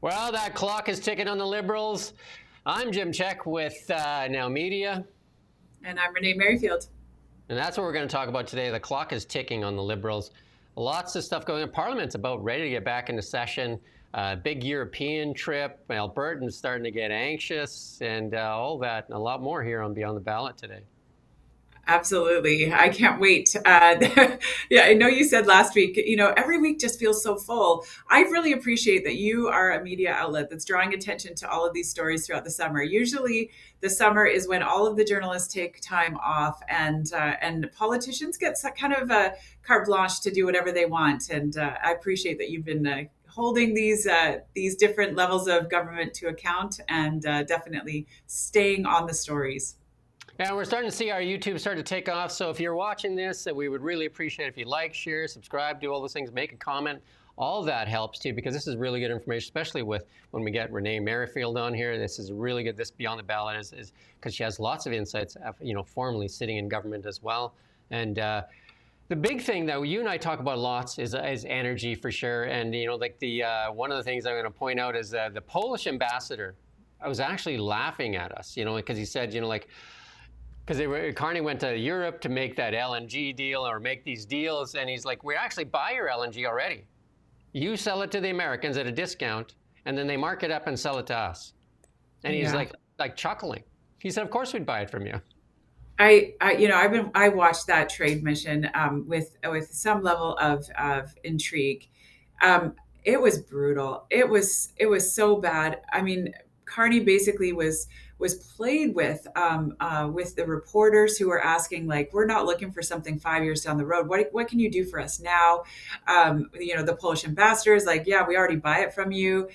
Well, that clock is ticking on the Liberals. I'm Jim Check with Now Media. And I'm Renee Merrifield. And that's what we're going to talk about today. The clock is ticking on the Liberals. Lots of stuff going on. Parliament's about ready to get back into session. Big European trip. Albertans starting to get anxious and all that and a lot more here on Beyond the Ballot today. Absolutely. I can't wait. Yeah, I know you said last week, every week just feels so full. I really appreciate that you are a media outlet that's drawing attention to all of these stories throughout the summer. Usually the summer is when all of the journalists take time off and politicians get kind of a carte blanche to do whatever they want. And I appreciate that you've been holding these different levels of government to account and definitely staying on the stories. Yeah, we're starting to see our YouTube start to take off. So if you're watching this, we would really appreciate if you like, share, subscribe, do all those things, make a comment. All that helps too, because this is really good information, especially with when we get Renee Merrifield on here. This is really good. This Beyond the Ballot is because she has lots of insights, formerly sitting in government as well. And the big thing that you and I talk about lots is energy for sure. And one of the things I'm going to point out is the Polish ambassador. I was actually laughing at us, because he said, because Carney went to Europe to make that LNG deal or make these deals, and he's like, we actually buy your LNG already. You sell it to the Americans at a discount, and then they mark it up and sell it to us. And he's like chuckling. He said, of course we'd buy it from you. I watched that trade mission with some level of intrigue. It was brutal. It was so bad. I mean, Carney basically was played with the reporters who were asking, like, we're not looking for something 5 years down the road. What can you do for us now? The Polish ambassador is like, yeah, we already buy it from you.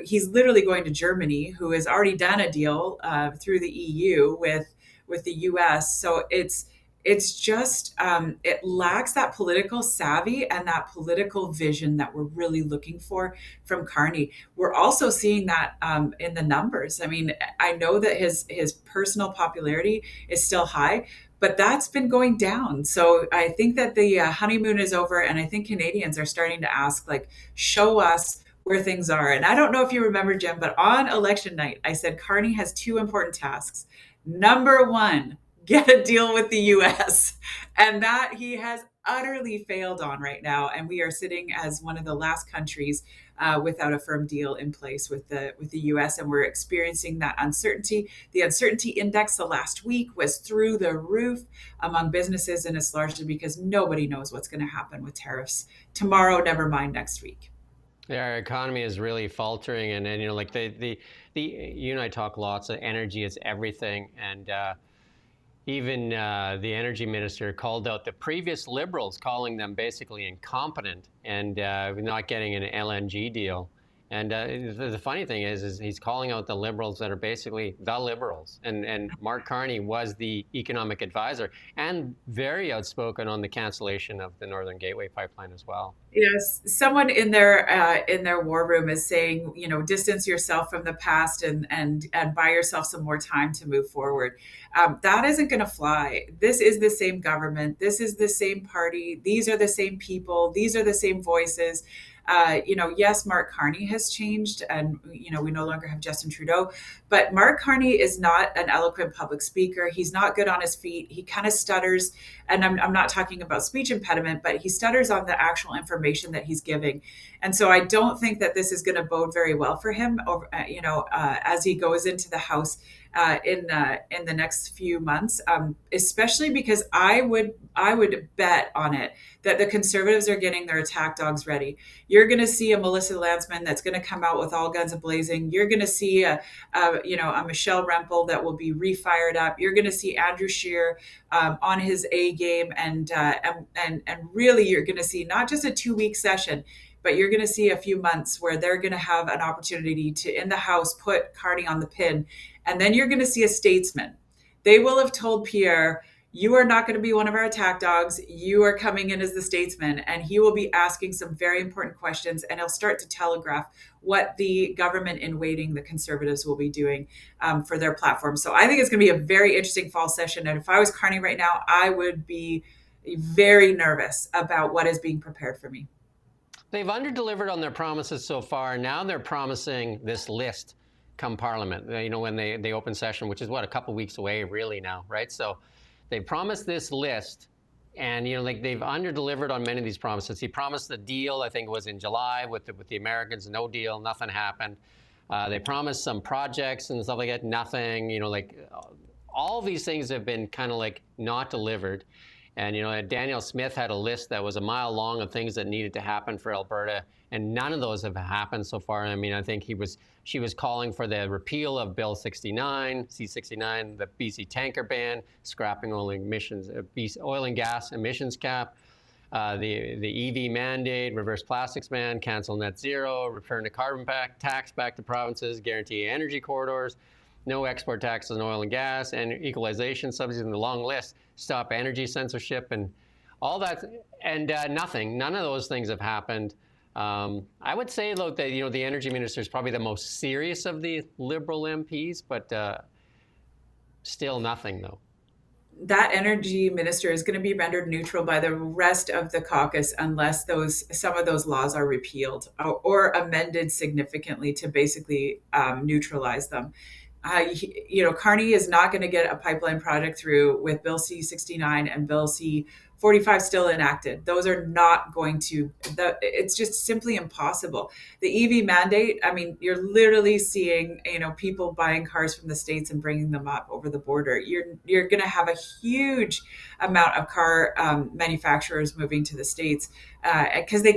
He's literally going to Germany, who has already done a deal through the EU with the US. So it's just it lacks that political savvy and that political vision that we're really looking for from Carney. We're also seeing that in the numbers. I mean, I know that his personal popularity is still high, but that's been going down. So I think that the honeymoon is over, and I think Canadians are starting to ask, like, show us where things are. And I don't know if you remember, Jim, but on election night, I said Carney has two important tasks. Number one, get a deal with the US. And that he has utterly failed on right now. And we are sitting as one of the last countries without a firm deal in place with the US. And we're experiencing that uncertainty. The uncertainty index the last week was through the roof among businesses. And it's largely because nobody knows what's going to happen with tariffs tomorrow, never mind next week. Yeah, our economy is really faltering. And you and I talk lots of energy is everything. And even the energy minister called out the previous Liberals, calling them basically incompetent and not getting an LNG deal. And the funny thing is he's calling out the Liberals that are basically the Liberals. And Mark Carney was the economic advisor and very outspoken on the cancellation of the Northern Gateway pipeline as well. Yes, someone in their war room is saying, distance yourself from the past and buy yourself some more time to move forward. That isn't going to fly. This is the same government. This is the same party. These are the same people. These are the same voices. Yes, Mark Carney has changed, and we no longer have Justin Trudeau, but Mark Carney is not an eloquent public speaker. He's not good on his feet. He kind of stutters, and I'm not talking about speech impediment, but he stutters on the actual information that he's giving. And so I don't think that this is going to bode very well for him, as he goes into the House in the next few months, especially because I would bet on it that the Conservatives are getting their attack dogs ready. You're going to see a Melissa Landsman that's going to come out with all guns blazing. You're going to see a Michelle Rempel that will be refired up. You're going to see Andrew Scheer on his A game, and really you're going to see not just a 2-week session, but you're going to see a few months where they're going to have an opportunity to, in the House, put Carney on the pin. And then you're going to see a statesman. They will have told Pierre, you are not going to be one of our attack dogs. You are coming in as the statesman. And he will be asking some very important questions. And he'll start to telegraph what the government in waiting, the Conservatives, will be doing for their platform. So I think it's going to be a very interesting fall session. And if I was Carney right now, I would be very nervous about what is being prepared for me. They've under-delivered on their promises so far. Now they're promising this list come Parliament, when they open session, which is what, a couple weeks away really now, right? So they promised this list, and they've under-delivered on many of these promises. He promised the deal, I think it was in July with the Americans, no deal, nothing happened. They promised some projects and stuff like that, nothing. All these things have been kind of like not delivered. And Danielle Smith had a list that was a mile long of things that needed to happen for Alberta, and none of those have happened so far. I mean, I think she was calling for the repeal of Bill 69, C69, the BC tanker ban, scrapping oil and gas emissions cap, the EV mandate, reverse plastics ban, cancel net zero, return the carbon tax back to provinces, guarantee energy corridors, no export taxes on oil and gas, and equalization subsidies in the long list, stop energy censorship, and all that, and nothing. None of those things have happened. I would say, though, that the energy minister is probably the most serious of the Liberal MPs, but still nothing, though. That energy minister is going to be rendered neutral by the rest of the caucus unless some of those laws are repealed or amended significantly to basically neutralize them. Carney is not going to get a pipeline project through with Bill C-69 and Bill C-45 still enacted. Those are not going to, it's just simply impossible. The EV mandate, I mean, you're literally seeing, people buying cars from the States and bringing them up over the border. You're going to have a huge amount of car manufacturers moving to the States because they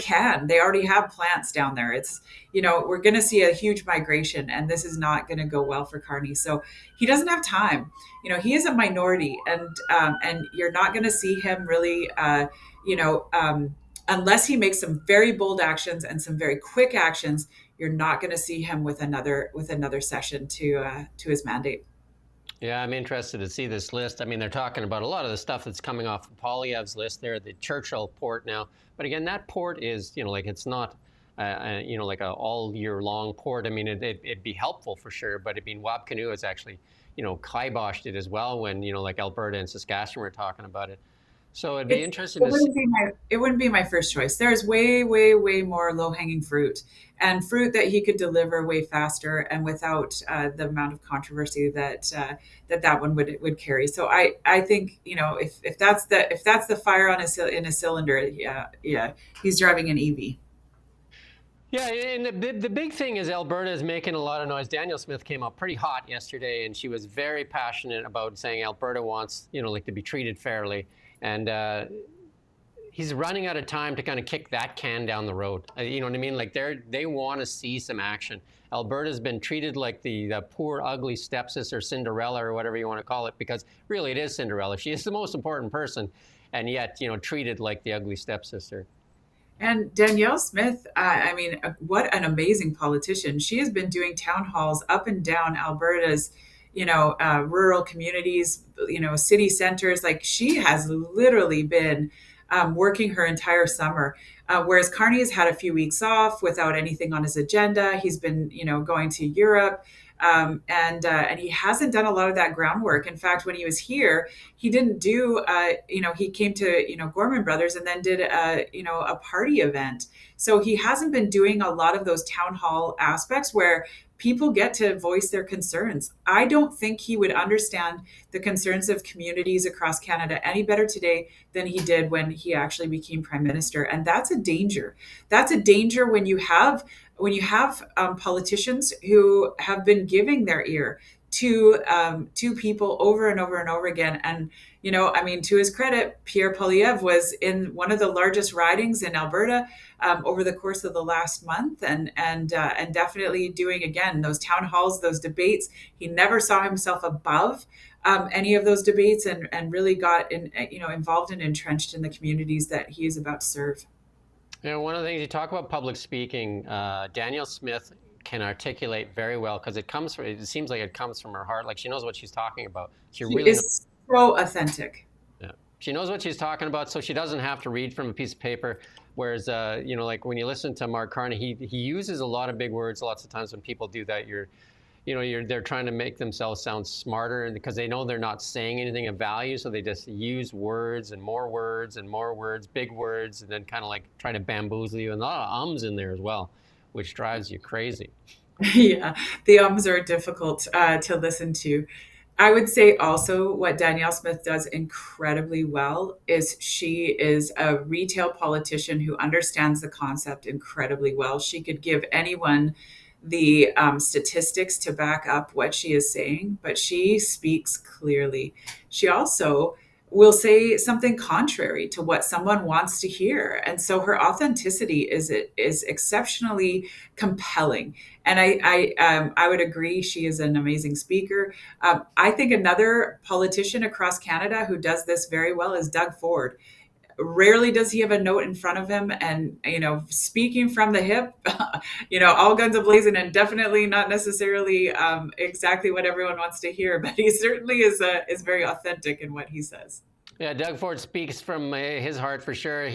already have plants down there. It's, we're going to see a huge migration, and this is not going to go well for Carney. So he doesn't have time. He is a minority, and you're not going to see him really, unless he makes some very bold actions and some very quick actions. You're not going to see him with another session to his mandate. Yeah, I'm interested to see this list. I mean, they're talking about a lot of the stuff that's coming off of Poilievre's list there, the Churchill port now. But again, that port is, it's not, like a all year long port. I mean, it'd be helpful for sure. But I mean, Wabkanu has actually, kiboshed it as well when, like Alberta and Saskatchewan were talking about it. So it'd be interesting to see. It wouldn't be my first choice. There's way, way, way more low-hanging fruit and fruit that he could deliver way faster and without the amount of controversy that one would carry. So I think if that's the fire in a cylinder, yeah, he's driving an EV. Yeah, and the big thing is Alberta is making a lot of noise. Danielle Smith came up pretty hot yesterday, and she was very passionate about saying Alberta wants, to be treated fairly. And he's running out of time to kind of kick that can down the road. You know what I mean? Like they want to see some action. Alberta's been treated like the poor, ugly stepsister Cinderella, or whatever you want to call it, because really it is Cinderella. She is the most important person, and yet, treated like the ugly stepsister. And Danielle Smith, what an amazing politician. She has been doing town halls up and down Alberta's, rural communities, city centers. Like, she has literally been working her entire summer. Whereas Carney has had a few weeks off without anything on his agenda. He's been, going to Europe. And he hasn't done a lot of that groundwork. In fact, when he was here, he didn't do, he came to, Gorman Brothers and then did a party event. So he hasn't been doing a lot of those town hall aspects where people get to voice their concerns. I don't think he would understand the concerns of communities across Canada any better today than he did when he actually became prime minister. And that's a danger. That's a danger when you have politicians who have been giving their ear to people over and over and over again. And, to his credit, Pierre Poilievre was in one of the largest ridings in Alberta over the course of the last month, and definitely doing, again, those town halls, those debates. He never saw himself above any of those debates, and really got involved and entrenched in the communities that he is about to serve. One of the things you talk about public speaking, Danielle Smith can articulate very well, because it seems like it comes from her heart. Like, she knows what she's talking about. She really is so authentic. Yeah, she knows what she's talking about, so she doesn't have to read from a piece of paper. Whereas, like when you listen to Mark Carney, he uses a lot of big words. Lots of times when people do that, they're trying to make themselves sound smarter because they know they're not saying anything of value, so they just use words and more words and more words, big words, and then kind of like try to bamboozle you, and a lot of ums in there as well, which drives you crazy. Yeah, the ums are difficult to listen to. I would say also what Danielle Smith does incredibly well is she is a retail politician who understands the concept incredibly well. She could give anyone the statistics to back up what she is saying, but she speaks clearly. She also will say something contrary to what someone wants to hear, and so her authenticity is exceptionally compelling. And I would agree she is an amazing speaker. I think another politician across Canada who does this very well is Doug Ford. Rarely does he have a note in front of him, and speaking from the hip, all guns a-blazing, and definitely not necessarily exactly what everyone wants to hear, but he certainly is very authentic in what he says. Yeah, Doug Ford speaks from his heart for sure.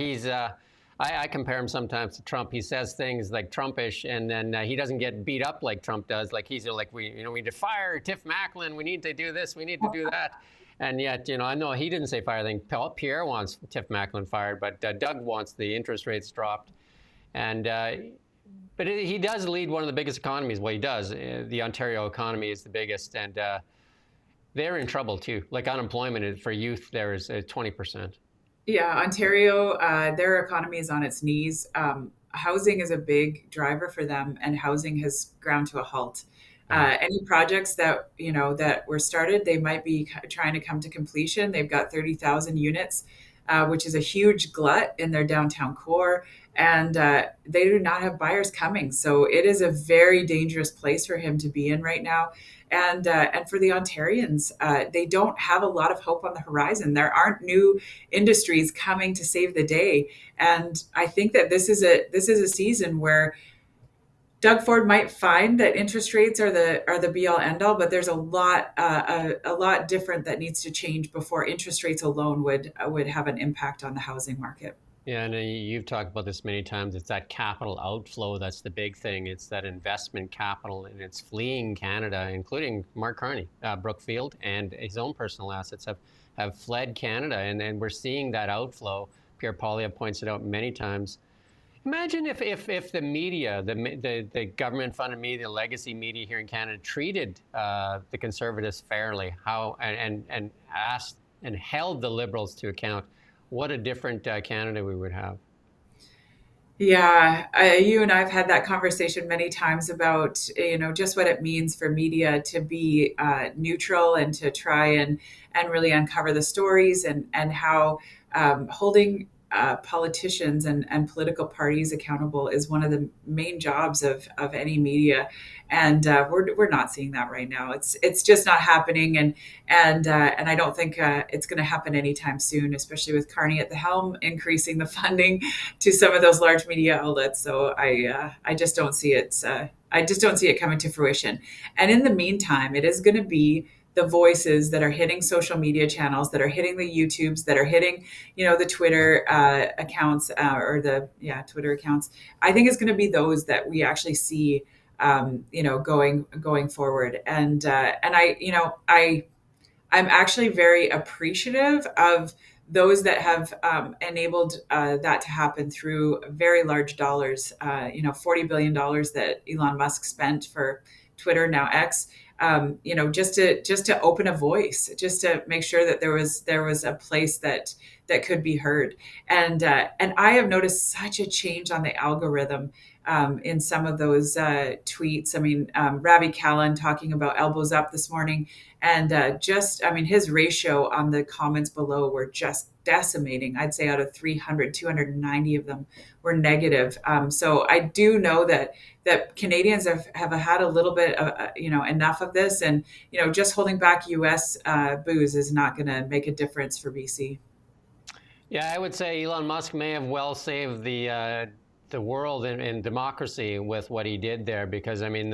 I compare him sometimes to Trump. He says things like Trumpish, and then he doesn't get beat up like Trump does. Like he's like, we need to fire Tiff Macklin. We need to do this. We need to do that. And yet, I know he didn't say fire. I think Pierre wants Tiff Macklin fired, but Doug wants the interest rates dropped. And but he does lead one of the biggest economies. Well, he does. The Ontario economy is the biggest, and they're in trouble too. Like unemployment for youth there is 20%. Yeah, Ontario, their economy is on its knees. Housing is a big driver for them, and housing has ground to a halt. Any projects that that were started, they might be trying to come to completion. They've got 30,000 units, which is a huge glut in their downtown core, and they do not have buyers coming. So it is a very dangerous place for him to be in right now. And for the Ontarians, they don't have a lot of hope on the horizon. There aren't new industries coming to save the day, and I think that this is a season where Doug Ford might find that interest rates are the be all end all, but there's a lot different that needs to change before interest rates alone would have an impact on the housing market. Yeah, and you've talked about this many times. It's that capital outflow that's the big thing. It's that investment capital, and it's fleeing Canada, including Mark Carney, Brookfield, and his own personal assets have fled Canada, and we're seeing that outflow. Pierre Poilievre points it out many times. Imagine if the media, the government-funded media, the legacy media here in Canada treated the Conservatives fairly, and asked and held the Liberals to account. What a different Canada we would have. Yeah, you and I've had that conversation many times about just what it means for media to be neutral and to try and really uncover the stories, and how holding politicians and political parties accountable is one of the main jobs of any media, and we're not seeing that right now. It's just not happening, and I don't think it's going to happen anytime soon, especially with Carney at the helm, increasing the funding to some of those large media outlets. So I just don't see it. I just don't see it coming to fruition. And in the meantime, it is going to be the voices that are hitting social media channels, that are hitting the YouTubes, that are hitting, the Twitter accounts, Twitter accounts. I think it's going to be those that we actually see, going forward. And I'm actually very appreciative of those that have enabled that to happen through very large dollars. $40 billion that Elon Musk spent for Twitter, now X. Just to open a voice, just to make sure that there was a place that could be heard. And I have noticed such a change on the algorithm in some of those tweets. I mean, Ravi Kalin talking about elbows up this morning, and his ratio on the comments below were just decimating. I'd say out of 300, 290 of them were negative. So I do know that Canadians have had a little bit of, enough of this, and, just holding back U.S. booze is not going to make a difference for BC. Yeah, I would say Elon Musk may have well saved the world and democracy with what he did there, because I mean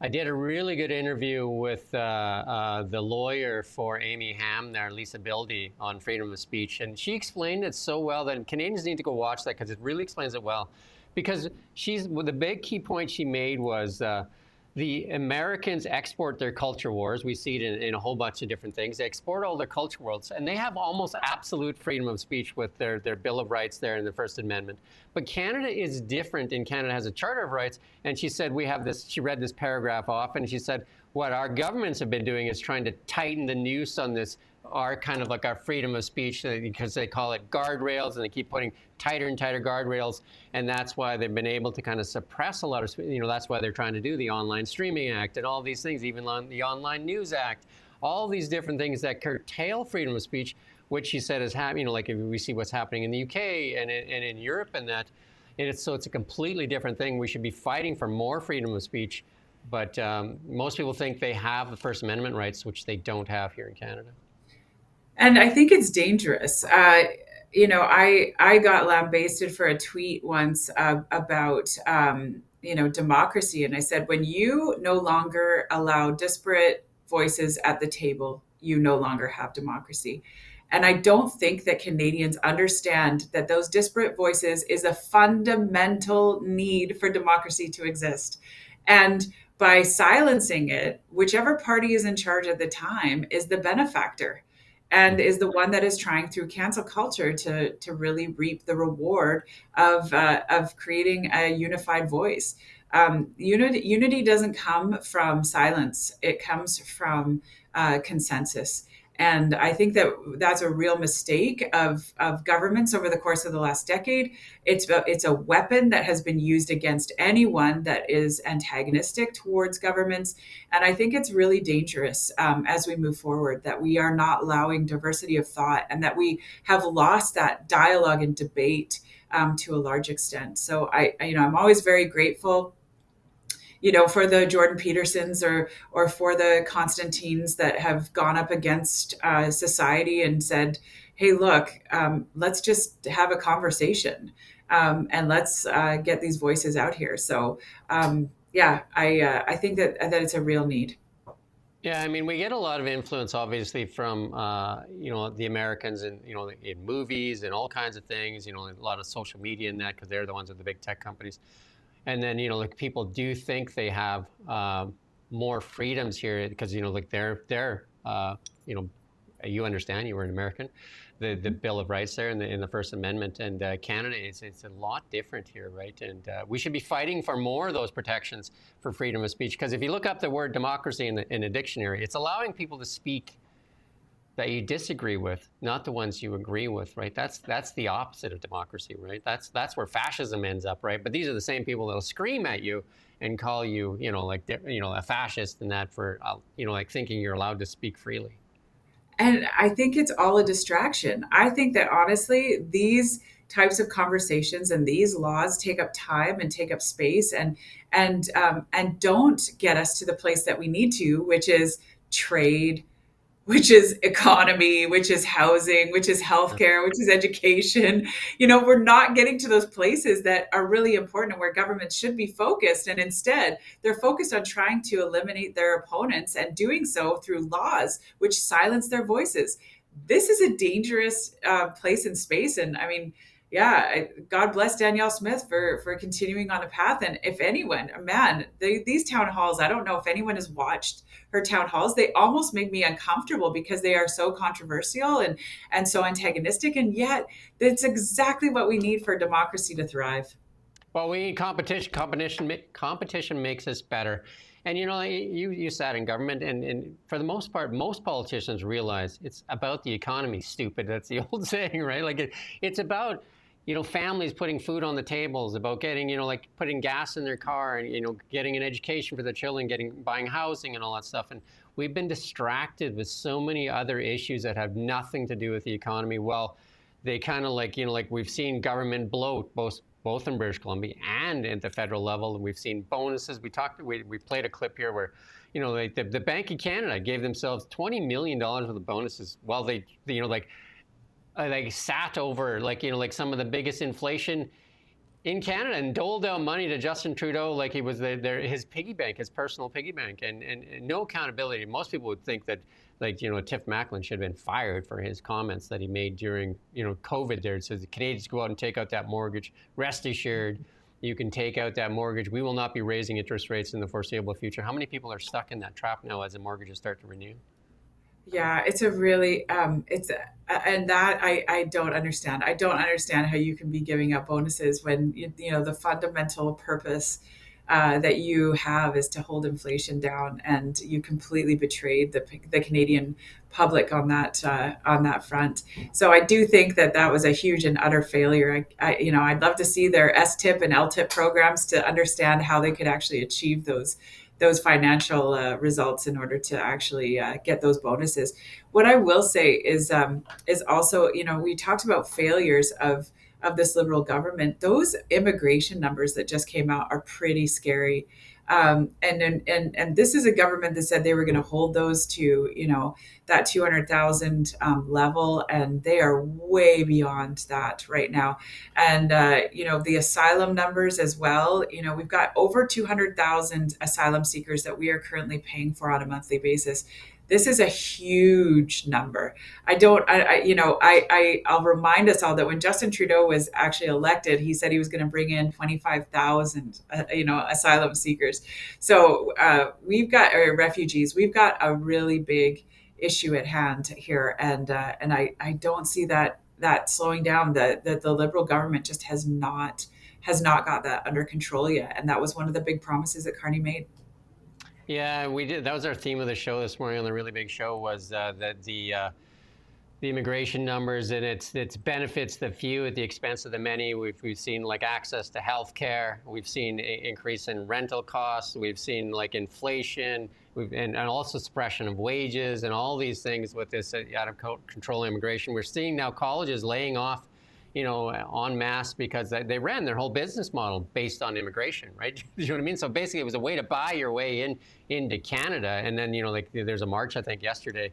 I did a really good interview with the lawyer for Amy Ham there, Lisa Bildy, on freedom of speech, and she explained it so well that Canadians need to go watch that, because it really explains it well. Because the big key point she made was the Americans export their culture wars. We see it in a whole bunch of different things. They export all their culture wars, and they have almost absolute freedom of speech with their Bill of Rights there in the First Amendment. But Canada is different, and Canada has a Charter of Rights. And she said, we have this, she read this paragraph off, and she said, what our governments have been doing is trying to tighten the noose on this, our kind of like our freedom of speech, because they call it guardrails, and they keep putting tighter and tighter guardrails, and that's why they've been able to kind of suppress a lot of, that's why they're trying to do the Online Streaming Act and all these things, even on the Online News Act, all these different things that curtail freedom of speech, which she said is happening, like if we see what's happening in the UK and in Europe and that, so it's a completely different thing. We should be fighting for more freedom of speech, but most people think they have the First Amendment rights, which they don't have here in Canada. And I think it's dangerous. I got lambasted for a tweet once about, democracy. And I said, when you no longer allow disparate voices at the table, you no longer have democracy. And I don't think that Canadians understand that those disparate voices is a fundamental need for democracy to exist. And by silencing it, whichever party is in charge at the time is the benefactor and is the one that is trying through cancel culture to really reap the reward of creating a unified voice. Unity doesn't come from silence. It comes from consensus. And I think that that's a real mistake of governments over the course of the last decade. It's a weapon that has been used against anyone that is antagonistic towards governments. And I think it's really dangerous as we move forward that we are not allowing diversity of thought and that we have lost that dialogue and debate to a large extent. So I'm always very grateful for the Jordan Petersons or for the Constantines that have gone up against society and said, hey, look, let's just have a conversation and let's get these voices out here. So, I think that it's a real need. Yeah, I mean, we get a lot of influence, obviously, from the Americans and in movies and all kinds of things. A lot of social media and that, because they're the ones with the big tech companies. And then, people do think they have more freedoms here because, they're you understand, you were an American, the Bill of Rights there in the First Amendment, and Canada, it's a lot different here, right? And we should be fighting for more of those protections for freedom of speech, because if you look up the word democracy in a dictionary, it's allowing people to speak that you disagree with, not the ones you agree with, right? That's the opposite of democracy, right? That's where fascism ends up, right? But these are the same people that'll scream at you and call you, a fascist and that for, thinking you're allowed to speak freely. And I think it's all a distraction. I think that honestly, these types of conversations and these laws take up time and take up space and don't get us to the place that we need to, which is trade, which is economy, which is housing, which is healthcare, which is education. We're not getting to those places that are really important and where governments should be focused. And instead, they're focused on trying to eliminate their opponents and doing so through laws which silence their voices. This is a dangerous place and space. And I mean, God bless Danielle Smith for continuing on a path. And if anyone, man, these town halls, I don't know if anyone has watched her town halls. They almost make me uncomfortable because they are so controversial and so antagonistic. And yet it's exactly what we need for democracy to thrive. Well, we need competition. Competition makes us better. And you sat in government, and for the most part, most politicians realize it's about the economy. Stupid. That's the old saying, right? Like it's about families putting food on the tables, about getting, putting gas in their car and, getting an education for their children, buying housing and all that stuff. And we've been distracted with so many other issues that have nothing to do with the economy. Well, they kind of we've seen government bloat both in British Columbia and at the federal level. And we've seen bonuses. We played a clip here where, the Bank of Canada gave themselves $20 million worth of bonuses while they sat over some of the biggest inflation in Canada and doled out money to Justin Trudeau like he was his piggy bank, his personal piggy bank, and no accountability. Most people would think that Tiff Macklin should have been fired for his comments that he made during COVID there. So the Canadians go out and take out that mortgage, rest assured, You can take out that mortgage. We will not be raising interest rates in the foreseeable future. How many people are stuck in that trap now as the mortgages start to renew? Yeah, it's a really and that I don't understand. I don't understand how you can be giving up bonuses when you know the fundamental purpose that you have is to hold inflation down, and you completely betrayed the Canadian public on that front. So I do think that that was a huge and utter failure. You know, I'd love to see their STIP and LTIP programs to understand how they could actually achieve those financial results in order to actually get those bonuses. What I will say is also, you know, we talked about failures of this Liberal government. Those immigration numbers that just came out are pretty scary. And this is a government that said they were going to hold those to, you know, that 200,000 level, and they are way beyond that right now. And you know, the asylum numbers as well. You know, we've got over 200,000 asylum seekers that we are currently paying for on a monthly basis. This is a huge number. I'll remind us all that when Justin Trudeau was actually elected, he said he was going to bring in 25,000, asylum seekers. So we've got refugees. We've got a really big issue at hand here, and I don't see that slowing down. That the Liberal government just has not got that under control yet, and that was one of the big promises that Carney made. Yeah, we did. That was our theme of the show this morning on the Really Big Show, was that the immigration numbers and its benefits the few at the expense of the many. We've seen like access to health care. We've seen an increase in rental costs. We've seen like inflation. And also suppression of wages and all these things with this out of control immigration. We're seeing now colleges laying off, en masse, because they ran their whole business model based on immigration, right? You know what I mean? So basically, it was a way to buy your way into Canada. And then, like there's a march, I think, yesterday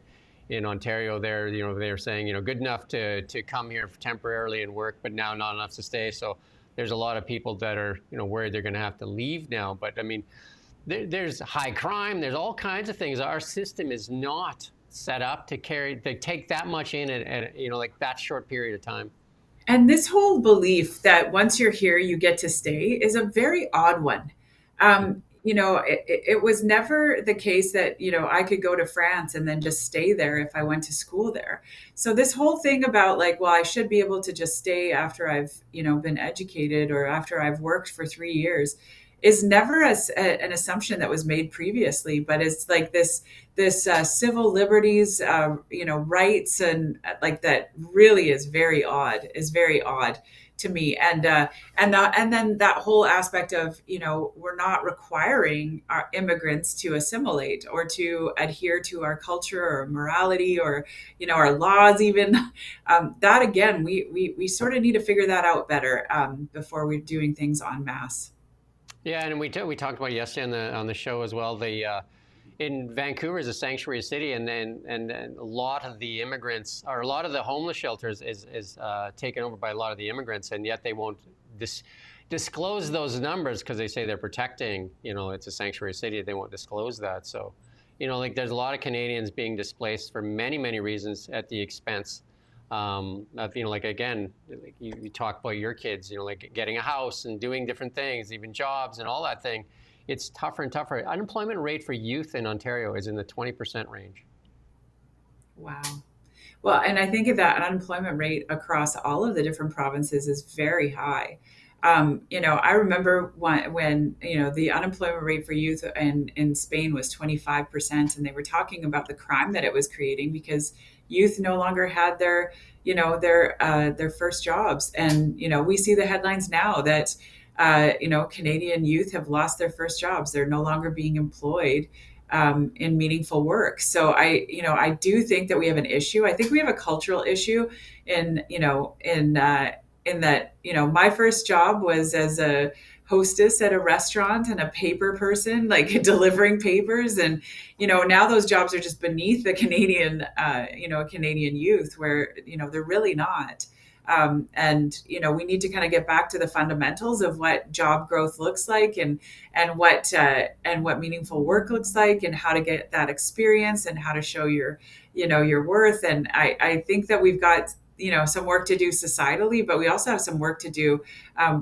in Ontario. There, they're saying, good enough to come here temporarily and work, but now not enough to stay. So there's a lot of people that are, worried they're going to have to leave now. But I mean, there's high crime. There's all kinds of things. Our system is not set up to take that much in at like that short period of time. And this whole belief that once you're here, you get to stay is a very odd one. It was never the case that, I could go to France and then just stay there if I went to school there. So this whole thing about like, well, I should be able to just stay after I've, been educated or after I've worked for 3 years is never an assumption that was made previously, but it's like this civil liberties, rights, and like that really is very odd. Is very odd to me, and then that whole aspect of we're not requiring our immigrants to assimilate or to adhere to our culture or morality or our laws even. That again, we sort of need to figure that out better before we're doing things en masse. Yeah, and we talked about it yesterday on the show as well. In Vancouver is a sanctuary city, and a lot of the immigrants, or a lot of the homeless shelters is taken over by a lot of the immigrants, and yet they won't disclose those numbers because they say they're protecting. It's a sanctuary city. They won't disclose that. So, like there's a lot of Canadians being displaced for many, many reasons at the expense. Like again, like you talk about your kids, like getting a house and doing different things, even jobs and all that thing. It's tougher and tougher. Unemployment rate for youth in Ontario is in the 20% range. Wow. Well, and I think that unemployment rate across all of the different provinces is very high. I remember when the unemployment rate for youth in Spain was 25%, and they were talking about the crime that it was creating because youth no longer had their first jobs. And we see the headlines now that Canadian youth have lost their first jobs. They're no longer being employed in meaningful work. So I do think that we have an issue. I think we have a cultural issue in that, my first job was as a hostess at a restaurant and a paper person, like delivering papers. And, now those jobs are just beneath the Canadian youth where, they're really not. We need to kind of get back to the fundamentals of what job growth looks like and what meaningful work looks like and how to get that experience and how to show your worth. And I think that we've got, some work to do societally, but we also have some work to do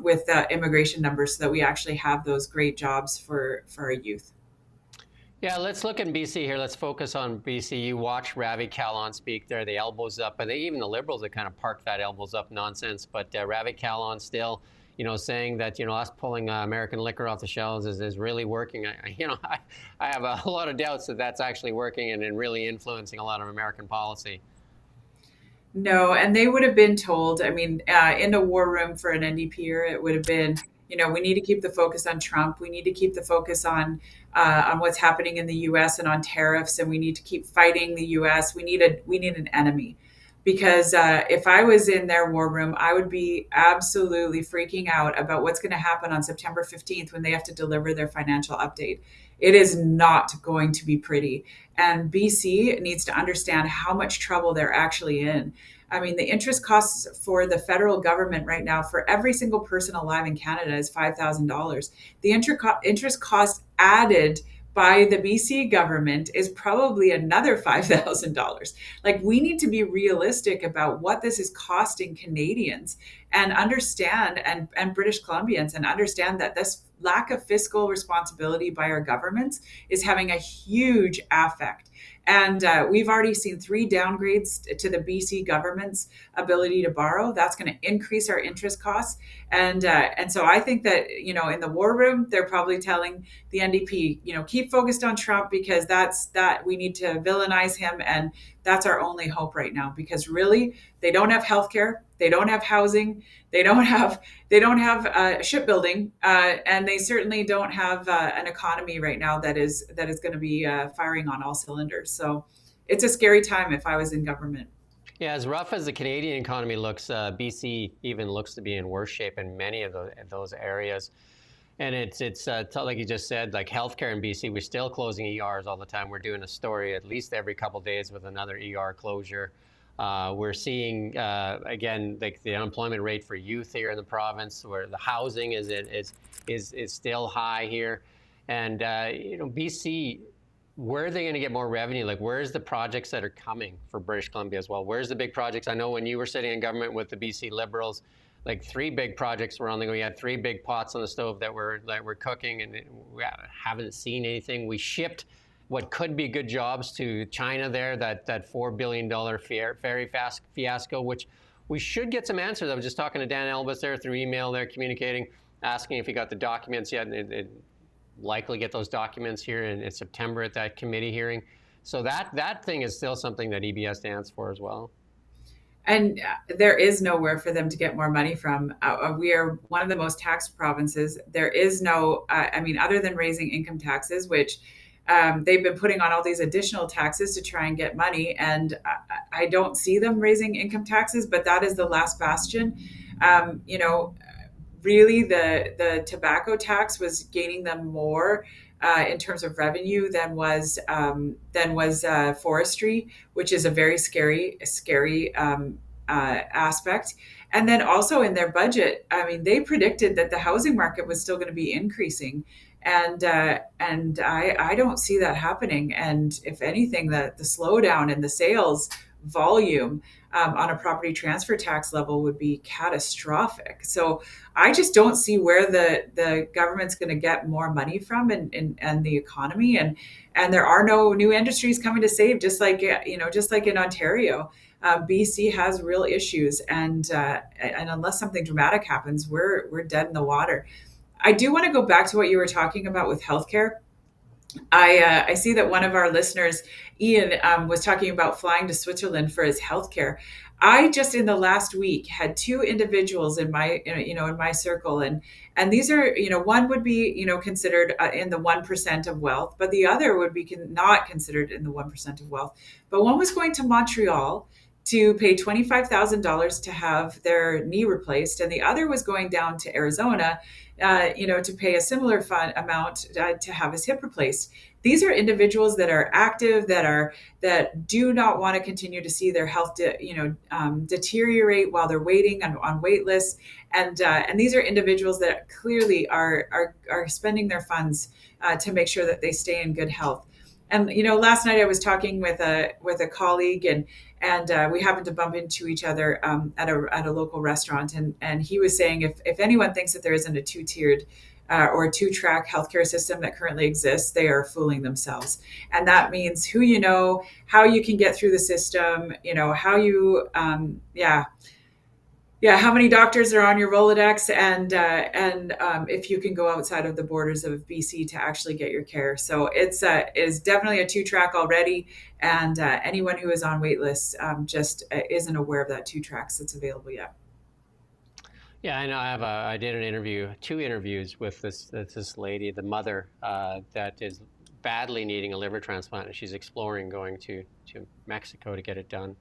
with immigration numbers so that we actually have those great jobs for our youth. Yeah, let's look in BC here. Let's focus on BC. You watch Ravi Kahlon speak there, the elbows up, and even the Liberals have kind of parked that elbows up nonsense. But Ravi Kahlon still, saying that, us pulling American liquor off the shelves is really working. I have a lot of doubts that that's actually working and really influencing a lot of American policy. No, and they would have been told, I mean, in the war room for an NDPer, it would have been, we need to keep the focus on Trump. We need to keep the focus on what's happening in the U.S. and on tariffs, and we need to keep fighting the U.S. We need an enemy, because if I was in their war room, I would be absolutely freaking out about what's going to happen on September 15th when they have to deliver their financial update. It is not going to be pretty. And BC needs to understand how much trouble they're actually in. I mean, the interest costs for the federal government right now for every single person alive in Canada is $5,000. The interest cost added by the BC government is probably another $5,000. Like, we need to be realistic about what this is costing Canadians and understand, and British Columbians, and understand that this lack of fiscal responsibility by our governments is having a huge effect. And we've already seen 3 downgrades to the BC government's ability to borrow. That's going to increase our interest costs. And so I think that, in the war room, they're probably telling the NDP, keep focused on Trump, because that we need to villainize him. And that's our only hope right now, because really they don't have healthcare, they don't have housing, they don't have shipbuilding, and they certainly don't have an economy right now that is going to be firing on all cylinders. So it's a scary time if I was in government. Yeah, as rough as the Canadian economy looks, BC even looks to be in worse shape in many of those areas. And it's like you just said, like healthcare in BC, we're still closing ERs all the time. We're doing a story at least every couple of days with another ER closure. We're seeing, again, like the unemployment rate for youth here in the province, where the housing is still high here. And, BC, where are they going to get more revenue? Like, where's the projects that are coming for British Columbia as well? Where's the big projects? I know when you were sitting in government with the BC Liberals, like 3 big projects were on the go. We had 3 big pots on the stove that were cooking, and we haven't seen anything. We shipped what could be good jobs to China there, that $4 billion ferry fiasco, which we should get some answers. I was just talking to Dan Elbis there through email there, communicating, asking if he got the documents yet. And likely get those documents here in September at that committee hearing. So that thing is still something that EBS stands for as well. And there is nowhere for them to get more money from. We are one of the most taxed provinces. There is no, other than raising income taxes, which they've been putting on all these additional taxes to try and get money. And I don't see them raising income taxes, but that is the last bastion. Really, the tobacco tax was gaining them more in terms of revenue than was forestry, which is a very scary aspect. And then also in their budget, they predicted that the housing market was still going to be increasing, and I don't see that happening. And if anything, the slowdown in the sales volume on a property transfer tax level would be catastrophic. So I just don't see where the government's going to get more money from and the economy, and there are no new industries coming to save, just like in Ontario. BC has real issues, and unless something dramatic happens, we're dead in the water. I do want to go back to what you were talking about with healthcare. I see that one of our listeners, Ian, was talking about flying to Switzerland for his healthcare. I just in the last week had 2 individuals in my circle, and these are, one would be considered in the 1% of wealth, but the other would be not considered in the 1% of wealth. But one was going to Montreal to pay $25,000 to have their knee replaced, and the other was going down to Arizona, to pay a similar amount to have his hip replaced. These are individuals that are active, that do not want to continue to see their health, deteriorate while they're waiting on wait lists, and these are individuals that clearly are spending their funds to make sure that they stay in good health. And last night I was talking with a colleague, and we happened to bump into each other at a local restaurant, and he was saying if anyone thinks that there isn't a two-tiered or a two-track healthcare system that currently exists, they are fooling themselves. And that means who you know, how you can get through the system, how you, how many doctors are on your Rolodex, and if you can go outside of the borders of BC to actually get your care. So it is definitely a two-track already, and anyone who is on wait lists just isn't aware of that two tracks that's available yet. Yeah, I know. I did two interviews with this lady, the mother that is badly needing a liver transplant, and she's exploring going to Mexico to get it done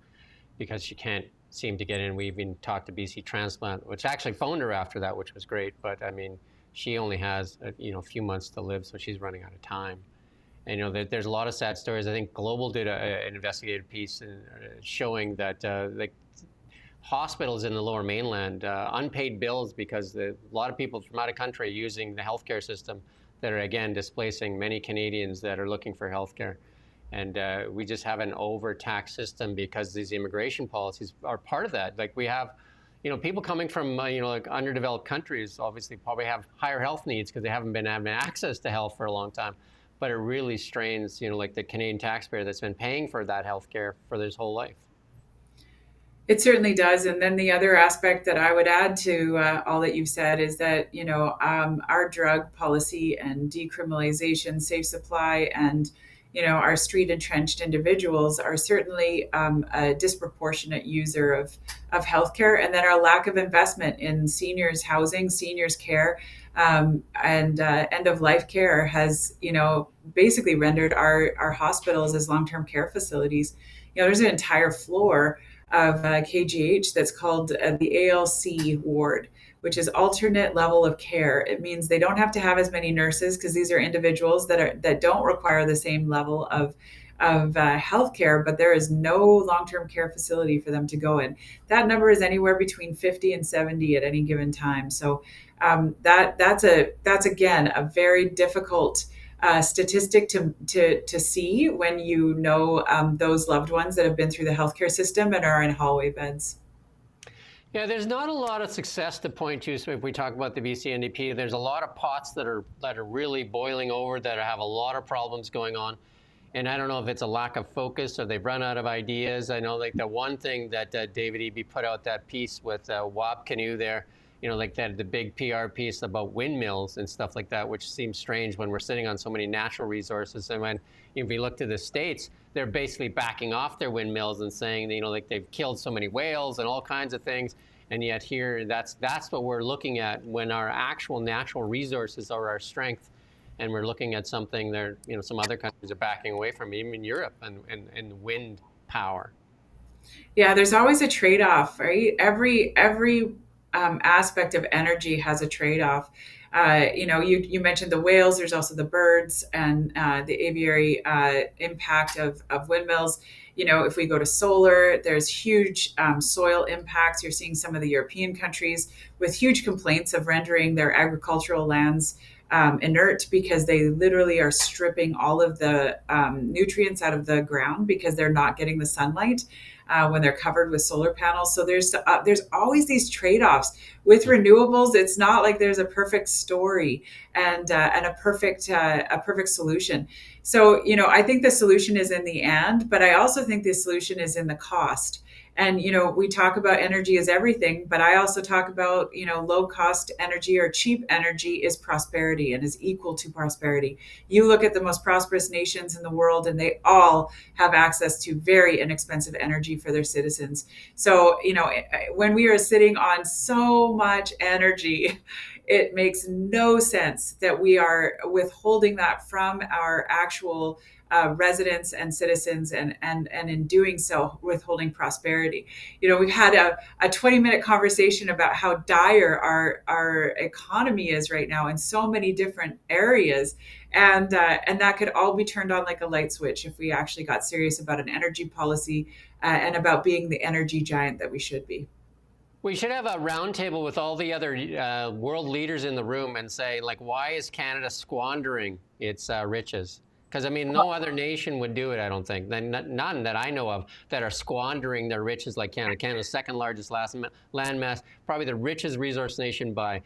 because she can't seem to get in. We even talked to BC Transplant, which actually phoned her after that, which was great. But I mean, she only has a few months to live, so she's running out of time. And there's a lot of sad stories. I think Global did an investigative piece showing that like hospitals in the Lower Mainland, unpaid bills because a lot of people from out of country using the healthcare system that are again displacing many Canadians that are looking for healthcare. And we just have an overtaxed system because these immigration policies are part of that. Like we have, people coming from, like underdeveloped countries obviously probably have higher health needs because they haven't been having access to health for a long time. But it really strains, like the Canadian taxpayer that's been paying for that health care for his whole life. It certainly does. And then the other aspect that I would add to all that you've said is that, our drug policy and decriminalization, safe supply, and, our street entrenched individuals are certainly a disproportionate user of healthcare. And then our lack of investment in seniors housing, seniors care, and end of life care has, basically rendered our hospitals as long-term care facilities. There's an entire floor of KGH that's called the ALC ward, which is alternate level of care. It means they don't have to have as many nurses because these are individuals that don't require the same level of healthcare, but there is no long-term care facility for them to go in. That number is anywhere between 50 and 70 at any given time. So that's again a very difficult statistic to see when those loved ones that have been through the healthcare system and are in hallway beds. Yeah, there's not a lot of success to point to. So if we talk about the BC NDP, there's a lot of pots that are really boiling over, that have a lot of problems going on. And I don't know if it's a lack of focus or they've run out of ideas. I know like the one thing that David Eby put out that piece with Wab Canoe there, like that, the big PR piece about windmills and stuff like that, which seems strange when we're sitting on so many natural resources. And when, if you look to the States, they're basically backing off their windmills and saying, like they've killed so many whales and all kinds of things. And yet here, that's what we're looking at when our actual natural resources are our strength. And we're looking at something that, some other countries are backing away from, even in Europe, and wind power. Yeah, there's always a trade-off, right? Every aspect of energy has a trade-off. You mentioned the whales. There's also the birds and the aviary impact of windmills. If we go to solar, there's huge soil impacts. You're seeing some of the European countries with huge complaints of rendering their agricultural lands inert because they literally are stripping all of the nutrients out of the ground because they're not getting the sunlight when they're covered with solar panels. So there's always these trade-offs with renewables. It's not like there's a perfect story and a perfect solution. So I think the solution is in the and, but I also think the solution is in the cost. And, we talk about energy as everything, but I also talk about, low cost energy or cheap energy is prosperity and is equal to prosperity. You look at the most prosperous nations in the world and they all have access to very inexpensive energy for their citizens. So, when we are sitting on so much energy, it makes no sense that we are withholding that from our actual residents and citizens, and in doing so, withholding prosperity. We've had a 20-minute conversation about how dire our economy is right now in so many different areas, and that could all be turned on like a light switch if we actually got serious about an energy policy and about being the energy giant that we should be. We should have a roundtable with all the other world leaders in the room and say, like, why is Canada squandering its riches? Because, I mean, no other nation would do it, I don't think. None that I know of that are squandering their riches like Canada. Canada's second largest landmass, probably the richest resource nation by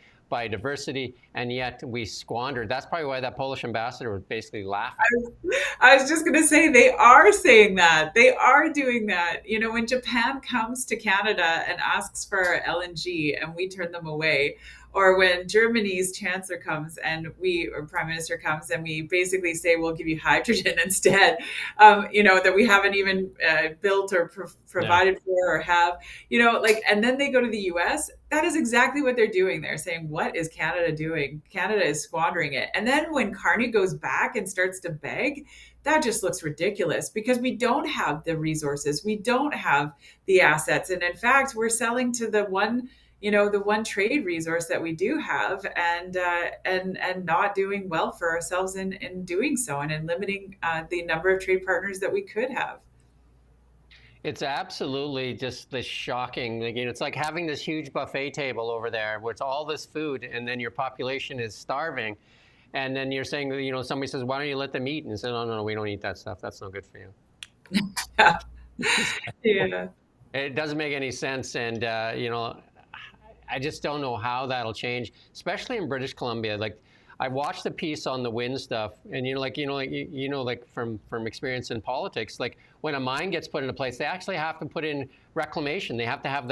diversity, and yet we squandered. That's probably why that Polish ambassador was basically laughing. I was just going to say they are saying that. They are doing that. You know, when Japan comes to Canada and asks for LNG and we turn them away, or when Germany's chancellor comes and or prime minister comes and we basically say we'll give you hydrogen instead, you know, that we haven't even built or provided for or have, you know, like, and then they go to the US. That is exactly what they're doing. They're saying, what is Canada doing? Canada is squandering it. And then when Carney goes back and starts to beg, that just looks ridiculous because we don't have the resources. We don't have the assets. And in fact, we're selling to the one, you know, the one trade resource that we do have, and not doing well for ourselves in doing so, and in limiting the number of trade partners that we could have. It's absolutely just this shocking, like, you know, it's like having this huge buffet table over there where it's all this food and then your population is starving. And then you're saying, you know, somebody says, why don't you let them eat? And you say, no, no, no, we don't eat that stuff. That's no good for you. Yeah. Yeah. It doesn't make any sense. And, you know, I just don't know how that'll change, especially in British Columbia. Like, I watched the piece on the wind stuff, and like from experience in politics, like when a mine gets put into place, they actually have to put in reclamation. They have to have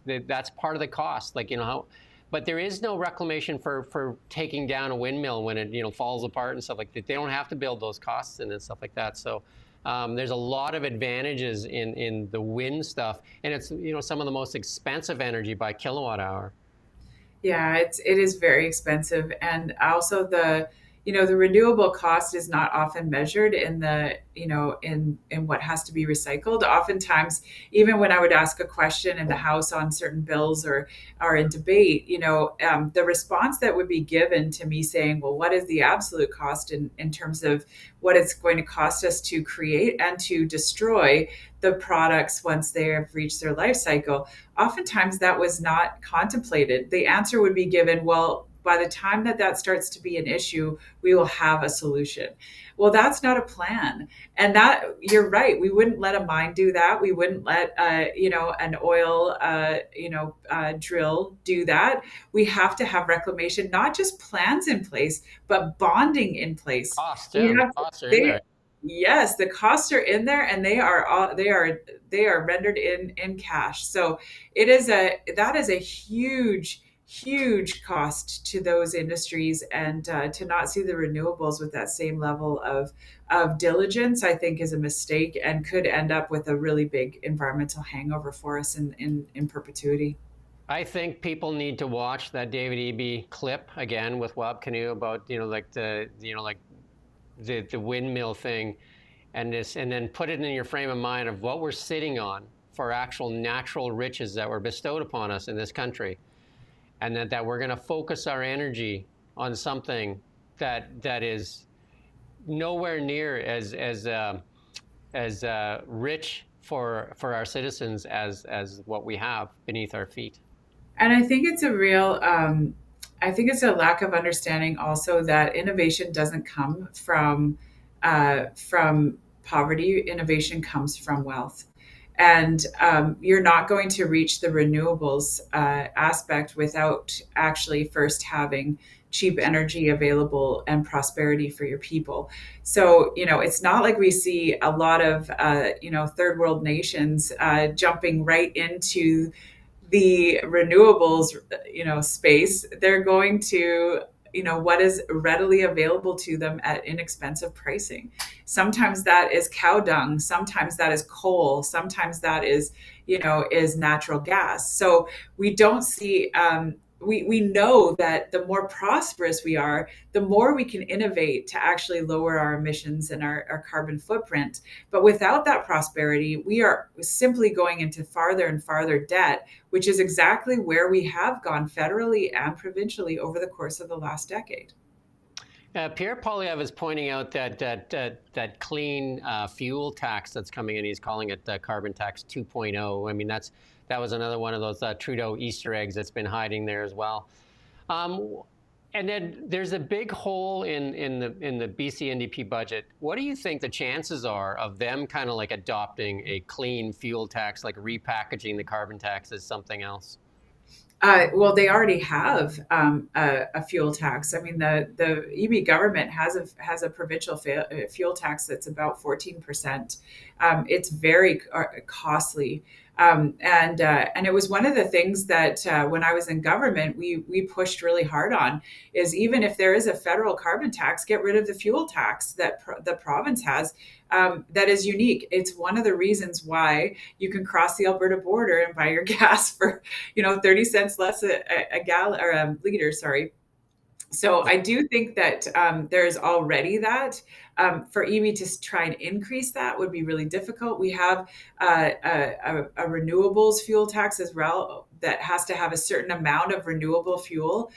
that's part of the cost. Like, you know how, but there is no reclamation for taking down a windmill when it, you know, falls apart and stuff like that. They don't have to build those costs in and stuff like that. So there's a lot of advantages in the wind stuff, and it's, you know, some of the most expensive energy by kilowatt hour. Yeah, it is very expensive, and also the, you know, the renewable cost is not often measured in the, you know, in what has to be recycled. Oftentimes, even when I would ask a question in the House on certain bills or in debate, you know, the response that would be given to me saying, well, what is the absolute cost in terms of what it's going to cost us to create and to destroy the products once they have reached their life cycle? Oftentimes that was not contemplated. The answer would be given, well, by the time that starts to be an issue, we will have a solution. Well, that's not a plan. And that, you're right, we wouldn't let a mine do that. We wouldn't let, you know, an oil, drill do that. We have to have reclamation, not just plans in place, but bonding in place. Costs We too. The have, costs are in they, there. yes, the costs are in there, and they are rendered in cash. So that is a huge cost to those industries, and to not see the renewables with that same level of diligence, I think, is a mistake and could end up with a really big environmental hangover for us in perpetuity. I think people need to watch that David Eby clip again with Wab Canoe about, you know, like the windmill thing, and then put it in your frame of mind of what we're sitting on for actual natural riches that were bestowed upon us in this country, and that we're going to focus our energy on something that is nowhere near as rich for our citizens as what we have beneath our feet. And I think it's a real, I think it's a lack of understanding also that innovation doesn't come from poverty. Innovation comes from wealth. And you're not going to reach the renewables aspect without actually first having cheap energy available and prosperity for your people. So, you know, it's not like we see a lot of, you know, third world nations jumping right into the renewables, you know, space. They're going to, you know, what is readily available to them at inexpensive pricing. Sometimes that is cow dung, sometimes that is coal, sometimes that is, you know, is natural gas. So we don't see, we know that the more prosperous we are, the more we can innovate to actually lower our emissions and our carbon footprint. But without that prosperity, we are simply going into farther and farther debt, which is exactly where we have gone federally and provincially over the course of the last decade. Pierre Poilievre is pointing out that clean fuel tax that's coming in. He's calling it carbon tax 2.0. I mean, that was another one of those Trudeau Easter eggs that's been hiding there as well. And then there's a big hole in the BC NDP budget. What do you think the chances are of them kind of like adopting a clean fuel tax, like repackaging the carbon tax as something else? Well, they already have a fuel tax. I mean, the EB government has a provincial fuel tax that's about 14%. It's very costly, and it was one of the things that when I was in government, we pushed really hard on is even if there is a federal carbon tax, get rid of the fuel tax that the province has. That is unique. It's one of the reasons why you can cross the Alberta border and buy your gas for 30 cents less a gallon or a liter, sorry. So I do think that there's already that. For EV to try and increase that would be really difficult. We have a renewables fuel tax as well that has to have a certain amount of renewable fuel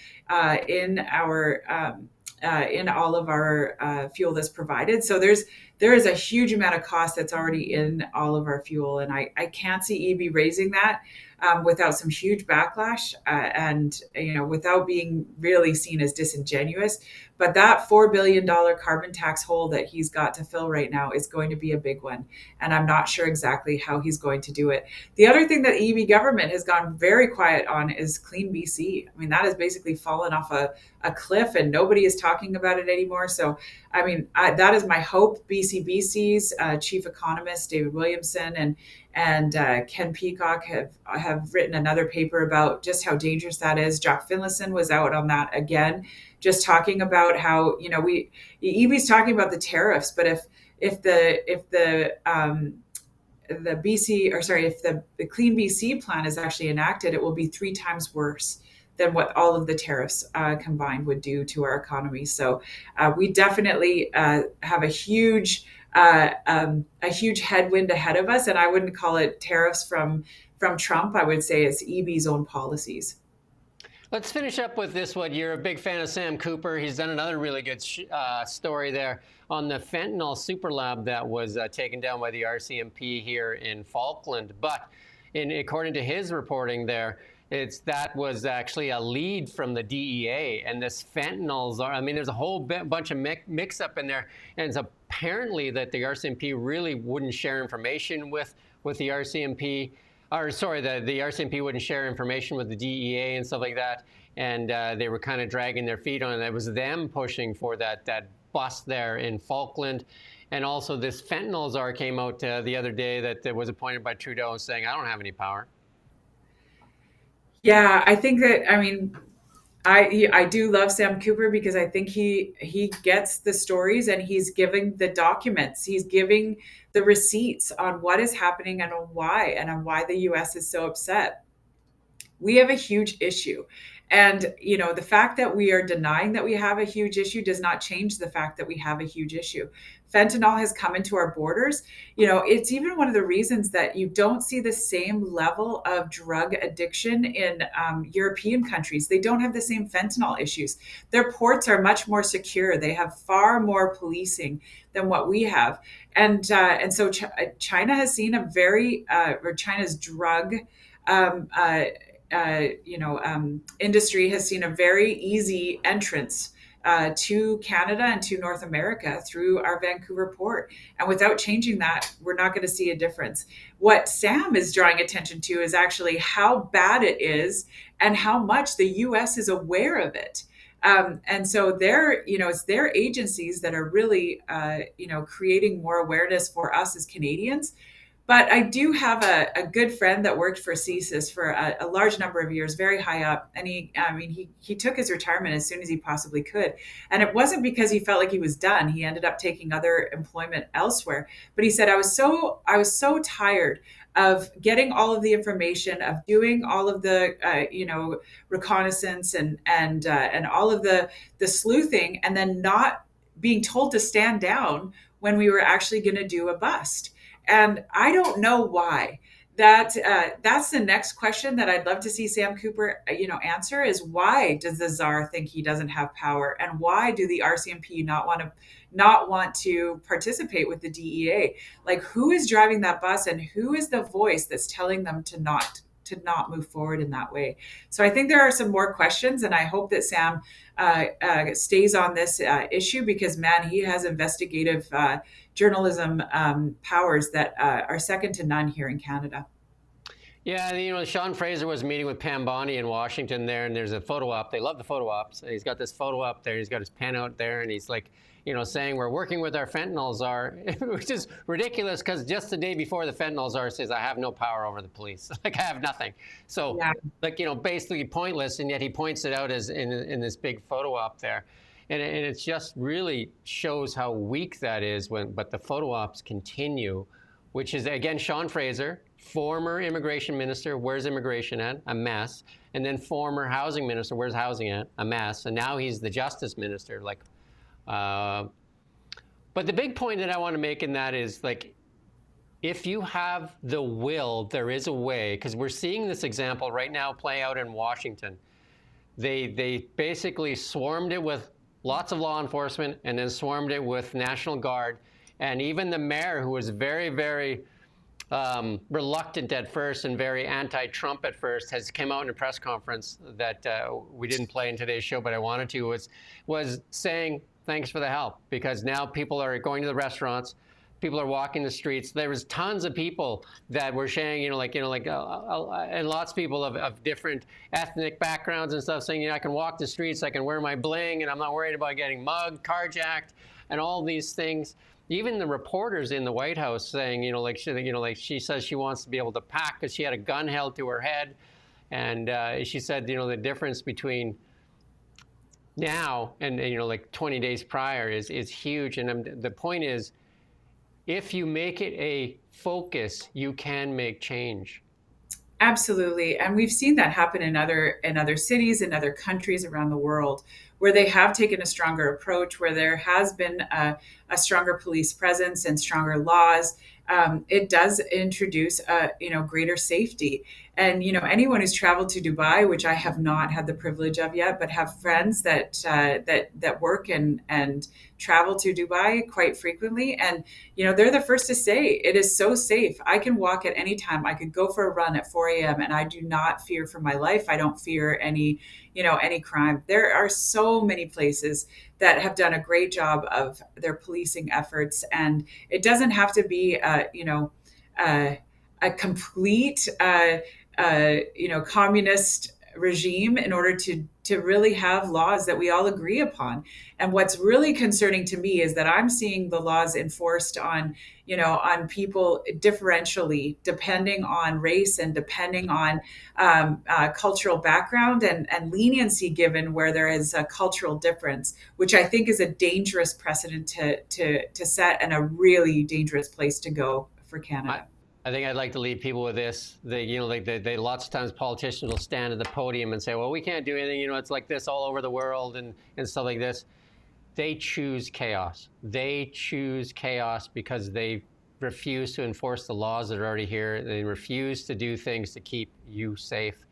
in our in all of our fuel that's provided. So there is a huge amount of cost that's already in all of our fuel, and I can't see EB raising that without some huge backlash and without being really seen as disingenuous. But that $4 billion carbon tax hole that he's got to fill right now is going to be a big one, and I'm not sure exactly how he's going to do it. The other thing that the EB government has gone very quiet on is Clean BC. I mean, that has basically fallen off a cliff, and nobody is talking about it anymore. So, I mean, that is my hope. BCBC's chief economist David Williamson and Ken Peacock have written another paper about just how dangerous that is. Jack Finlayson was out on that again, just talking about how EB's talking about the tariffs, but if the BC or sorry if the Clean BC plan is actually enacted, it will be 3 times worse than what all of the tariffs combined would do to our economy. So we definitely have a huge headwind ahead of us, and I wouldn't call it tariffs from Trump. I would say it's EB's own policies. Let's finish up with this one. You're a big fan of Sam Cooper. He's done another really good story there on the fentanyl super lab that was taken down by the RCMP here in Falkland. But according to his reporting there, that was actually a lead from the DEA, and this fentanyls are, I mean, there's a whole bunch of mix up in there, and it's apparently that the RCMP really wouldn't share information with the RCMP, or sorry, the RCMP wouldn't share information with the DEA and stuff like that, and they were kind of dragging their feet on it. It was them pushing for that bust there in Falkland. And also this fentanyl czar came out the other day that was appointed by Trudeau saying, I don't have any power. Yeah, I think that, I mean, I do love Sam Cooper because I think he gets the stories and he's giving the documents. He's giving the receipts on what is happening and on why the US is so upset. We have a huge issue. And, the fact that we are denying that we have a huge issue does not change the fact that we have a huge issue. Fentanyl has come into our borders. It's even one of the reasons that you don't see the same level of drug addiction in European countries. They don't have the same fentanyl issues. Their ports are much more secure. They have far more policing than what we have. And so China has seen or China's drug industry has seen a very easy entrance to Canada and to North America through our Vancouver port. And without changing that, we're not going to see a difference. What Sam is drawing attention to is actually how bad it is and how much the US is aware of it. And so it's their agencies that are really, creating more awareness for us as Canadians. But I do have a good friend that worked for CSIS for a large number of years, very high up. And he took his retirement as soon as he possibly could. And it wasn't because he felt like he was done. He ended up taking other employment elsewhere. But he said, I was so tired of getting all of the information, of doing all of the reconnaissance and all of the sleuthing, and then not being told to stand down when we were actually going to do a bust. And I don't know why. That's the next question that I'd love to see Sam Cooper, answer is why does the czar think he doesn't have power, and why do the RCMP not want to participate with the DEA? Like, who is driving that bus, and who is the voice that's telling them to not move forward in that way. So I think there are some more questions, and I hope that Sam stays on this issue, because man, he has investigative journalism powers that are second to none here in Canada. Yeah, Sean Fraser was meeting with Pam Bondi in Washington there, and there's a photo op. They love the photo ops. He's got this photo up there. He's got his pen out there, and he's like, saying we're working with our fentanyl czar, which is ridiculous because just the day before the fentanyl czar says, I have no power over the police. Like, I have nothing. So, yeah. Basically pointless, and yet he points it out as in this big photo op there. And it just really shows how weak that is but the photo ops continue, which is, again, Sean Fraser, former immigration minister, where's immigration at? A mess. And then former housing minister, where's housing at? A mess. And now he's the justice minister. But the big point that I want to make in that is, if you have the will, there is a way, because we're seeing this example right now play out in Washington. They basically swarmed it with lots of law enforcement and then swarmed it with National Guard. And even the mayor, who was very, very reluctant at first and very anti-Trump at first, has come out in a press conference that we didn't play in today's show, but I wanted to, was saying thanks for the help, because now people are going to the restaurants, people are walking the streets. There was tons of people that were saying, and lots of people of different ethnic backgrounds and stuff saying, I can walk the streets, I can wear my bling, and I'm not worried about getting mugged, carjacked, and all these things. Even the reporters in the White House saying, she says she wants to be able to pack because she had a gun held to her head. And she said, the difference between now and 20 days prior is huge. And the point is, if you make it a focus, you can make change. Absolutely. And we've seen that happen in other cities, in other countries around the world, where they have taken a stronger approach, where there has been a stronger police presence and stronger laws. It does introduce greater safety. And anyone who's traveled to Dubai, which I have not had the privilege of yet, but have friends that work and travel to Dubai quite frequently, and they're the first to say it is so safe. I can walk at any time. I could go for a run at 4 a.m. and I do not fear for my life. I don't fear any crime. There are so many places that have done a great job of their policing efforts, and it doesn't have to be a complete communist regime in order to really have laws that we all agree upon. And what's really concerning to me is that I'm seeing the laws enforced on people differentially, depending on race and depending on cultural background, and leniency given where there is a cultural difference, which I think is a dangerous precedent to set, and a really dangerous place to go for Canada. I think I'd like to leave people with this. They lots of times politicians will stand at the podium and say, well, we can't do anything. It's like this all over the world and stuff like this. They choose chaos. They choose chaos because they refuse to enforce the laws that are already here. They refuse to do things to keep you safe,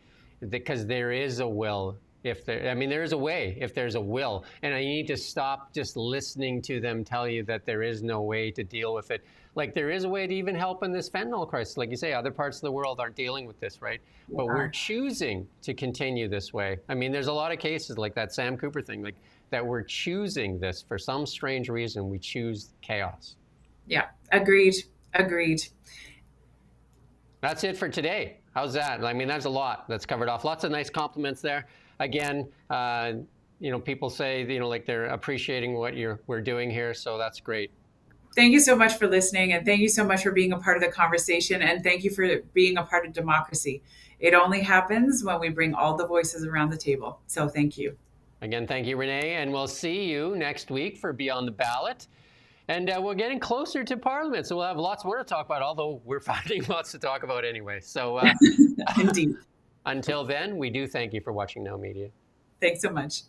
because there is a will. There is a way if there's a will. And you need to stop just listening to them tell you that there is no way to deal with it. Like, there is a way to even help in this fentanyl crisis. Like you say, other parts of the world aren't dealing with this, right? Yeah. But we're choosing to continue this way. There's a lot of cases like that Sam Cooper thing, that we're choosing this for some strange reason. We choose chaos. Yeah, agreed. That's it for today. How's that? That's a lot that's covered off. Lots of nice compliments there. Again, people say, they're appreciating what we're doing here. So that's great. Thank you so much for listening, and thank you so much for being a part of the conversation, and thank you for being a part of democracy. It only happens when we bring all the voices around the table. So thank you. Again, thank you, Renee, and we'll see you next week for Beyond the Ballot. And we're getting closer to Parliament, so we'll have lots more to talk about, although we're finding lots to talk about anyway. So Indeed. Until then, we do thank you for watching Now Media. Thanks so much.